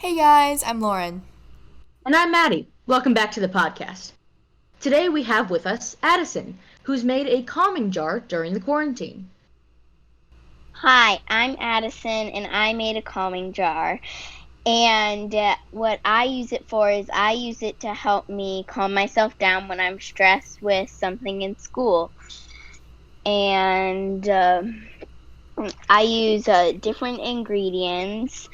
Hey guys, I'm Lauren. And I'm Maddie. Welcome back to the podcast. Today we have with us Addison, who's made a calming jar during the quarantine. Hi, I'm Addison and I made a calming jar. And what I use it for is I use it to help me calm myself down when I'm stressed with something in school. And I use different ingredients.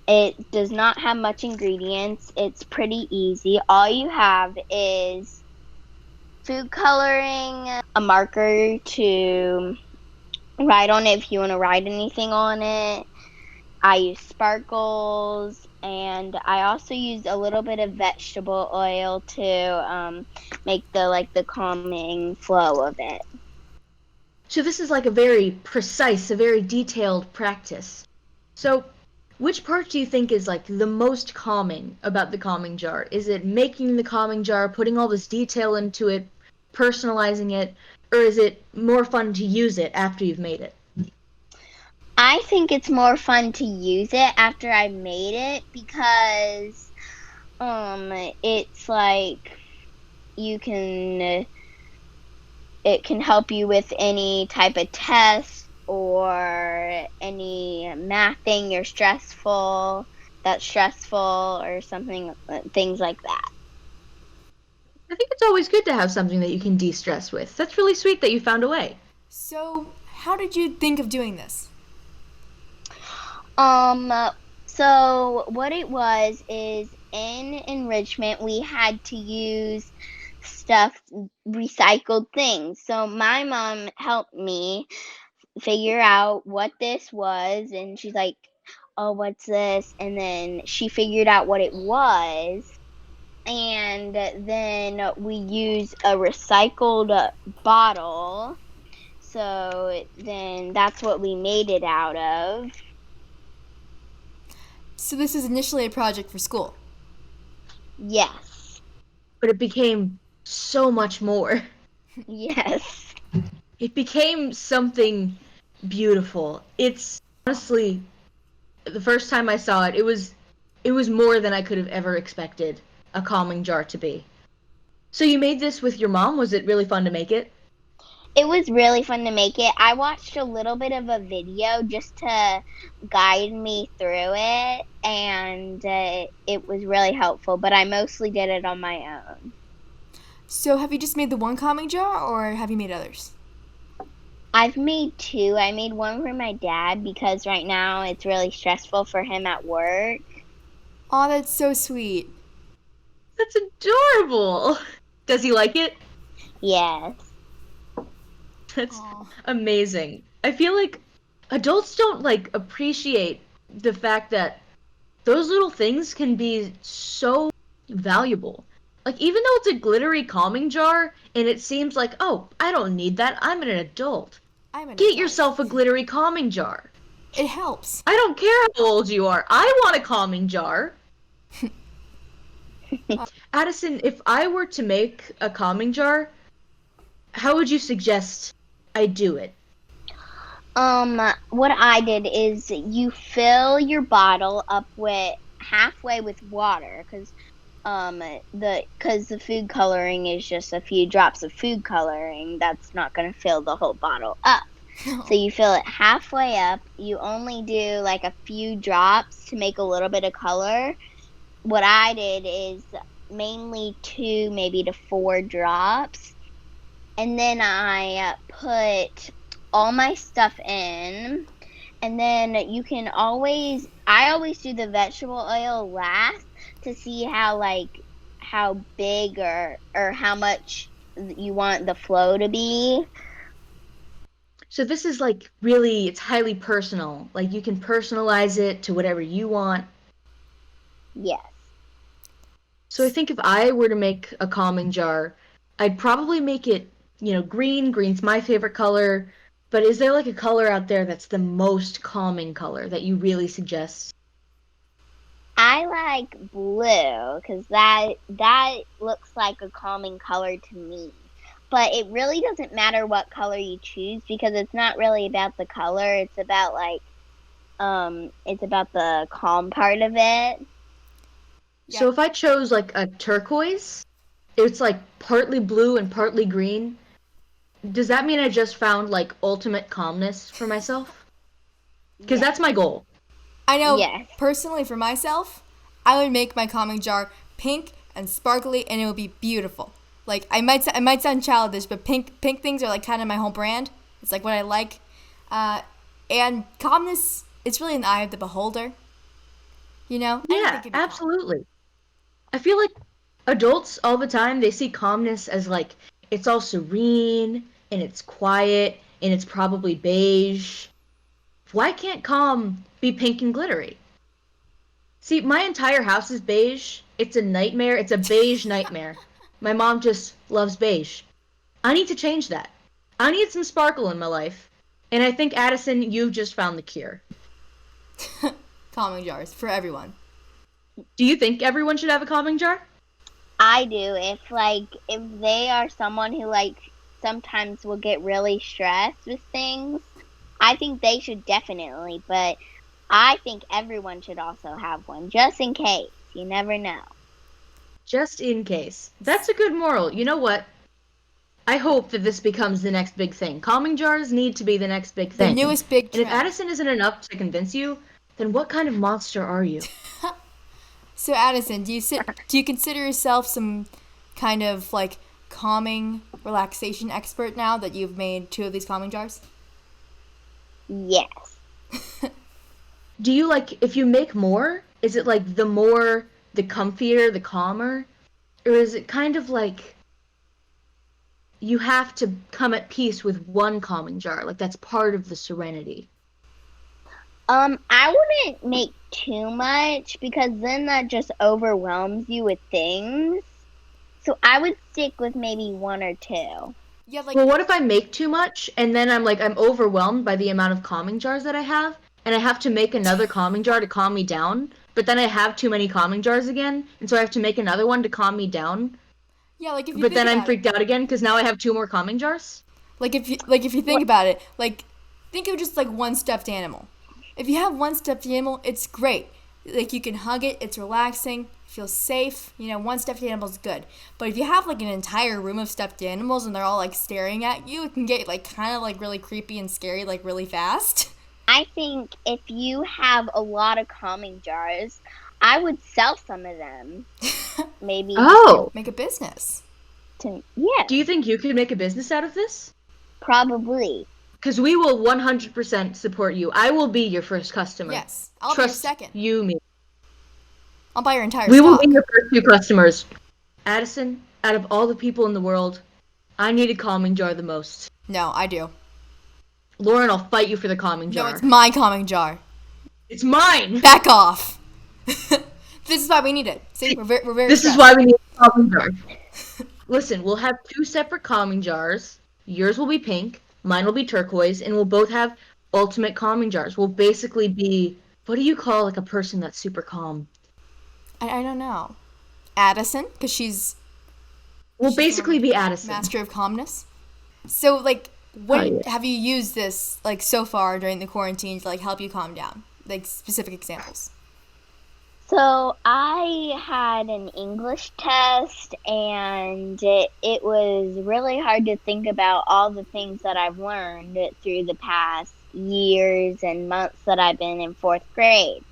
It does not have much ingredients. It's pretty easy. All you have is food coloring, a marker to write on it if you want to write anything on it. I use sparkles, and I also use a little bit of vegetable oil to make the calming flow of it. So this is like a very precise, a very detailed practice. So which part do you think is like the most calming about the calming jar? Is it making the calming jar, putting all this detail into it, personalizing it, or is it more fun to use it after you've made it? I think it's more fun to use it after I made it because it's like you can it can help you with any type of test or any math thing that's stressful or something, things like that. I think it's always good to have something that you can de-stress with. That's really sweet that you found a way. So, how did you think of doing this? Um, so what it was is in enrichment, we had to use stuff, recycled things. So my mom helped me figure out what this was, and she's like, "Oh, what's this?" And then she figured out what it was, and then we use a recycled bottle. So then that's what we made it out of. So, this was initially a project for school. Yes. But it became so much more. Yes. It became something beautiful. It's honestly the first time I saw it, it was more than I could have ever expected a calming jar to be. So you made this with your mom? Was it really fun to make it? It was really fun to make it. I watched a little bit of a video just to guide me through it, and it was really helpful, but I mostly did it on my own. So, have you just made the one calming jar or have you made others? I've made two. I made one for my dad because right now it's really stressful for him at work. Aw, that's so sweet. That's adorable. Does he like it? Yes. That's Aw. amazing. I feel like adults don't like appreciate the fact that those little things can be so valuable. Like, even though it's a glittery calming jar and it seems like, oh, I don't need that, I'm an adult. I'm an Get adult. yourself a glittery calming jar. It helps. I don't care how old you are. I want a calming jar. Addison, if I were to make a calming jar, how would you suggest I do it? What I did is you fill your bottle up with halfway with water because the food coloring is just a few drops of food coloring. That's not going to fill the whole bottle up. So you fill it halfway up. You only do like a few drops to make a little bit of color. What I did is mainly 2 maybe to 4 drops, and then I put all my stuff in, and then I always do the vegetable oil last to see how big or how much you want the flow to be. So this is like really, it's highly personal. Like you can personalize it to whatever you want. Yes. So I think if I were to make a calming jar, I'd probably make it, green. Green's my favorite color. But is there like a color out there that's the most calming color that you really suggest? I like blue because that looks like a calming color to me. But it really doesn't matter what color you choose because it's not really about the color. It's about the calm part of it. Yeah. So if I chose like a turquoise, it's like partly blue and partly green. Does that mean I just found like ultimate calmness for myself? Because Yes. that's my goal. I know Yes. personally for myself, I would make my calming jar pink and sparkly, and it would be beautiful. Like I might sound childish, but pink things are like kind of my whole brand. It's like what I like, and calmness. It's really in the eye of the beholder. You know, anything Yeah, can be calm. absolutely. I feel like adults all the time, they see calmness as like it's all serene and it's quiet and it's probably beige. Why can't calm be pink and glittery? See, my entire house is beige. It's a nightmare. It's a beige nightmare. My mom just loves beige. I need to change that. I need some sparkle in my life. And I think, Addison, you've just found the cure. Calming jars for everyone. Do you think everyone should have a calming jar? I do. If they are someone who sometimes will get really stressed with things, I think they should definitely, but I think everyone should also have one just in case. You never know. Just in case. That's a good moral. You know what? I hope that this becomes the next big thing. Calming jars need to be the next big The thing. newest big And if trend. Addison isn't enough to convince you, then what kind of monster are you? So Addison, do you consider yourself some kind of like calming relaxation expert now that you've made 2 of these calming jars? Yes. Do you like, if you make more, is it like the more, the comfier, the calmer? Or is it kind of like you have to come at peace with one calming jar? Like that's part of the serenity. I wouldn't make too much because then that just overwhelms you with things. So I would stick with maybe 1 or 2. Yeah, like Well, what if I make too much and then I'm overwhelmed by the amount of calming jars that I have, and I have to make another calming jar to calm me down, but then I have too many calming jars again, and so I have to make another one to calm me down, yeah, like if you but think then I'm about it. freaked out again because now I have 2 more calming jars? Like if you think about it, like think of just like one stuffed animal. If you have one stuffed animal, it's great. Like you can hug it, it's relaxing, feels safe. You know, one stuffed animal's good. But if you have like an entire room of stuffed animals and they're all like staring at you, it can get like kind of like really creepy and scary like really fast. I think if you have a lot of calming jars, I would sell some of them. Maybe Oh! Make a business. Yeah, Do you think you could make a business out of this? probably. Because we will 100% support you. I will be your first customer. Yes, I'll be your Trust second. you, me. I'll buy your entire We will stock. be your first 2 customers. Addison, out of all the people in the world, I need a calming jar the most. No, I do. Lauren, I'll fight you for the calming No, jar. it's my calming jar. It's mine! Back off. This is why we need it. See, we're very This is stressed. why we need a calming jar. Listen, we'll have 2 separate calming jars. Yours will be pink, mine will be turquoise, and we'll both have ultimate calming jars. We'll basically be, what do you call like a person that's super calm? I don't know. Addison, because she's We'll basically be Addison. master of calmness. So, like, what Oh, yeah. have you used this like so far during the quarantine to like help you calm down? Like specific examples. So I had an English test, and it was really hard to think about all the things that I've learned through the past years and months that I've been in 4th grade.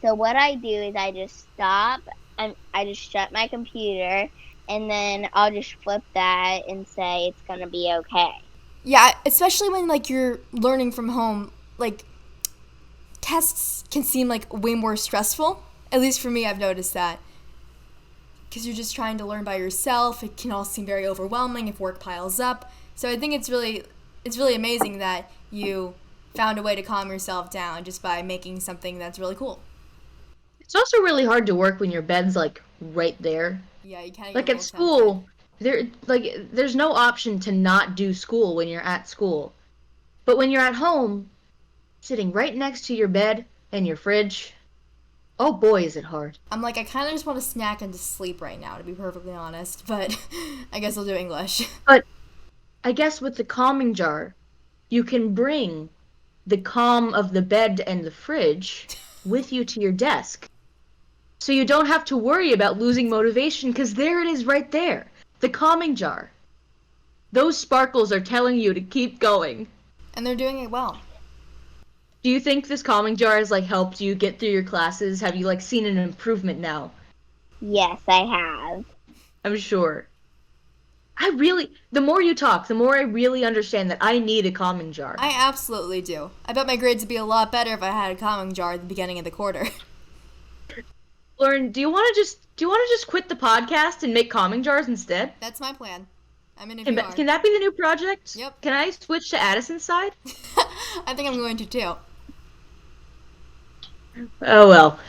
So what I do is I just stop, and I just shut my computer, and then I'll just flip that and say it's gonna be okay. Yeah, especially when like you're learning from home, like tests can seem like way more stressful. At least for me, I've noticed that. Because you're just trying to learn by yourself. It can all seem very overwhelming if work piles up. So I think it's really amazing that you found a way to calm yourself down just by making something that's really cool. It's also really hard to work when your bed's like right there. Yeah, you kind of Like at school, there's no option to not do school when you're at school. But when you're at home, sitting right next to your bed and your fridge, oh boy, is it hard. I'm like, I kind of just want to snack and just sleep right now, to be perfectly honest. But I guess I'll do English. But I guess with the calming jar, you can bring the calm of the bed and the fridge with you to your desk. So you don't have to worry about losing motivation because there it is right there. The calming jar. Those sparkles are telling you to keep going. And they're doing it well. Do you think this calming jar has like helped you get through your classes? Have you like seen an improvement now? Yes, I have. I'm sure. The more you talk, the more I really understand that I need a calming jar. I absolutely do. I bet my grades would be a lot better if I had a calming jar at the beginning of the quarter. Lauren, do you want to just quit the podcast and make calming jars instead? That's my plan. I mean, if Can, you are. can that be the new project? Yep. Can I switch to Addison's side? I think I'm going to too. Oh well.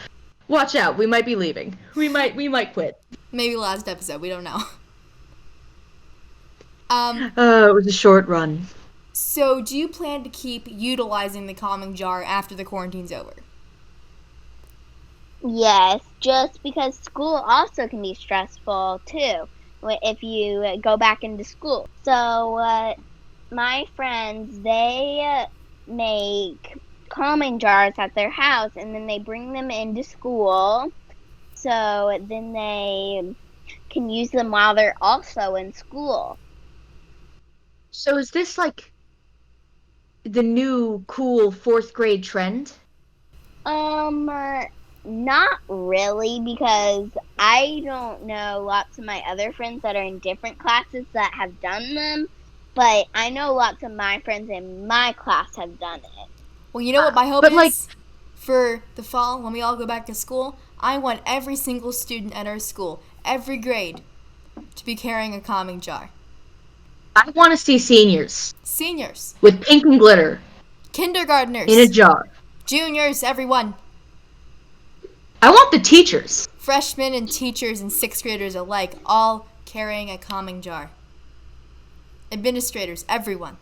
Watch out, we might be leaving. We might quit. Maybe last episode, we don't know. It was a short run. So do you plan to keep utilizing the calming jar after the quarantine's over? Yes, just because school also can be stressful too if you go back into school. So my friends, they make calming jars at their house and then they bring them into school. So then they can use them while they're also in school. So is this like the new cool 4th grade trend? Not really, because I don't know lots of my other friends that are in different classes that have done them, but I know lots of my friends in my class have done it. Well, you know what my hope But, is? For the fall, when we all go back to school, I want every single student at our school, every grade, to be carrying a calming jar. I want to see seniors Seniors, with pink and glitter kindergartners, in a jar. juniors, everyone, I want the teachers. freshmen and teachers and 6th graders alike, all carrying a calming jar. Administrators, everyone.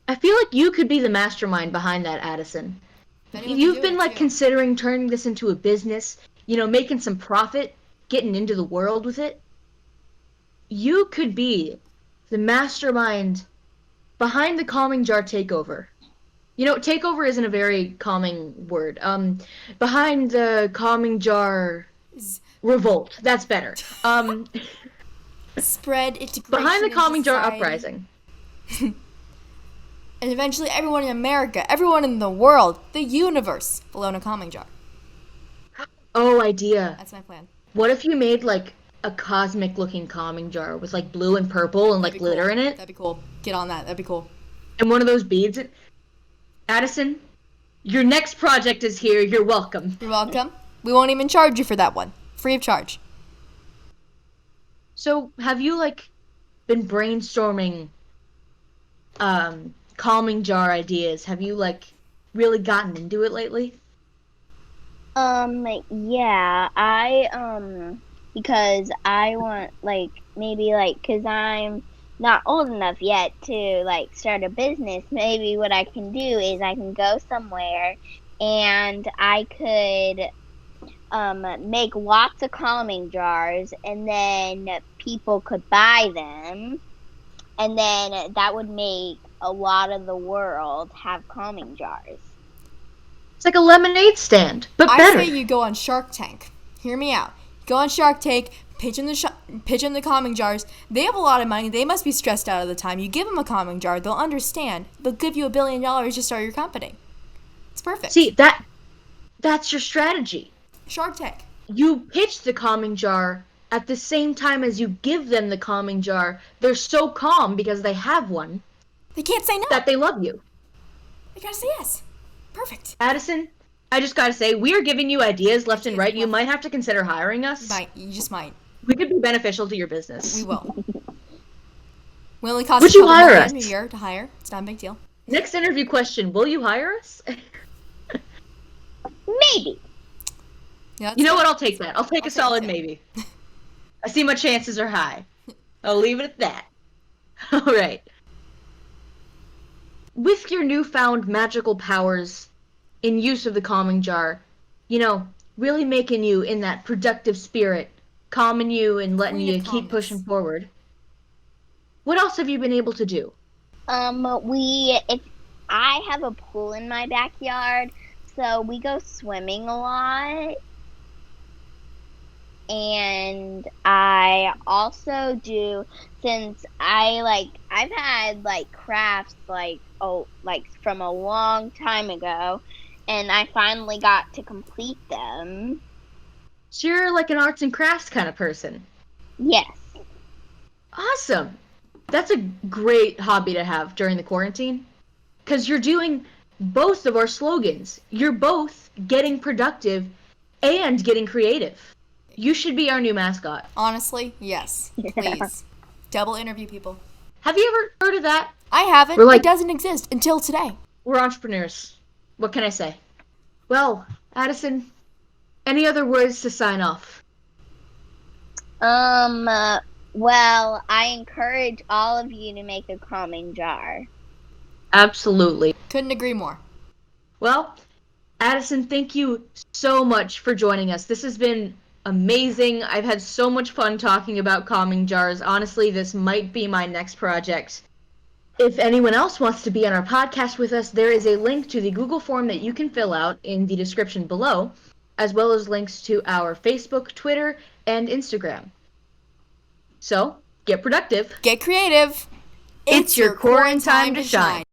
I feel like you could be the mastermind behind that, Addison. Anyone can You've do been it, like too. considering turning this into a business, making some profit, getting into the world with it. You could be the mastermind behind the calming jar takeover. Takeover isn't a very calming word. Behind the calming jar revolt. That's better. Spread integration Behind the in calming jar society. uprising. And eventually everyone in America, everyone in the world, the universe, will own a calming jar. Oh, idea. That's my plan. What if you made like a cosmic looking calming jar with like blue and purple and like That'd be glitter cool. in it? That'd be cool. Get on that. That'd be cool. And one of those beads. Addison, your next project is here. You're welcome. You're welcome. We won't even charge you for that one. Free of charge. So, have you like been brainstorming calming jar ideas? Have you like really gotten into it lately? Yeah, because I want, because I'm not old enough yet to, start a business, maybe what I can do is I can go somewhere and I could, make lots of calming jars and then people could buy them and then that would make a lot of the world have calming jars. It's like a lemonade stand, but I better. say you go on Shark Tank. Hear me out. Go on Shark Tank, pitch in the calming jars. They have a lot of money. They must be stressed out all the time. You give them a calming jar, they'll understand. They'll give you $1 billion to start your company. It's perfect. See, that's your strategy. Shark Tank. You pitch the calming jar at the same time as you give them the calming jar. They're so calm because they have one They can't say no. that they love you. They gotta say yes. Perfect. Addison, I just gotta say, we are giving you ideas left and right. You might have to consider hiring us. You just might. We could be beneficial to your business. We will. We only cost Would a you couple hire million us? a year to hire. It's not a big deal. Next interview question, will you hire us? Maybe. Yeah, You know what? I'll take that. I'll take a solid maybe. I see my chances are high. I'll leave it at that. All right. With your newfound magical powers in use of the calming jar, really making you in that productive spirit, calming you and letting Queen you of keep calmness. pushing forward. What else have you been able to do? If I have a pool in my backyard, so we go swimming a lot. and I also do, since I've had crafts from a long time ago, and I finally got to complete them. So you're like an arts and crafts kind of person. Yes. Awesome. That's a great hobby to have during the quarantine, because you're doing both of our slogans. You're both getting productive and getting creative. You should be our new mascot. Honestly, yes. Please. Double interview people. Have you ever heard of that? I haven't. It doesn't exist until today. We're entrepreneurs. What can I say? Well, Addison, any other words to sign off? Well, I encourage all of you to make a calming jar. Absolutely. Couldn't agree more. Well, Addison, thank you so much for joining us. This has been amazing. I've had so much fun talking about calming jars. Honestly, this might be my next project. If anyone else wants to be on our podcast with us, there is a link to the Google form that you can fill out in the description below, as well as links to our Facebook, Twitter, and Instagram. So, get productive. Get creative. It's your quarantine time to shine.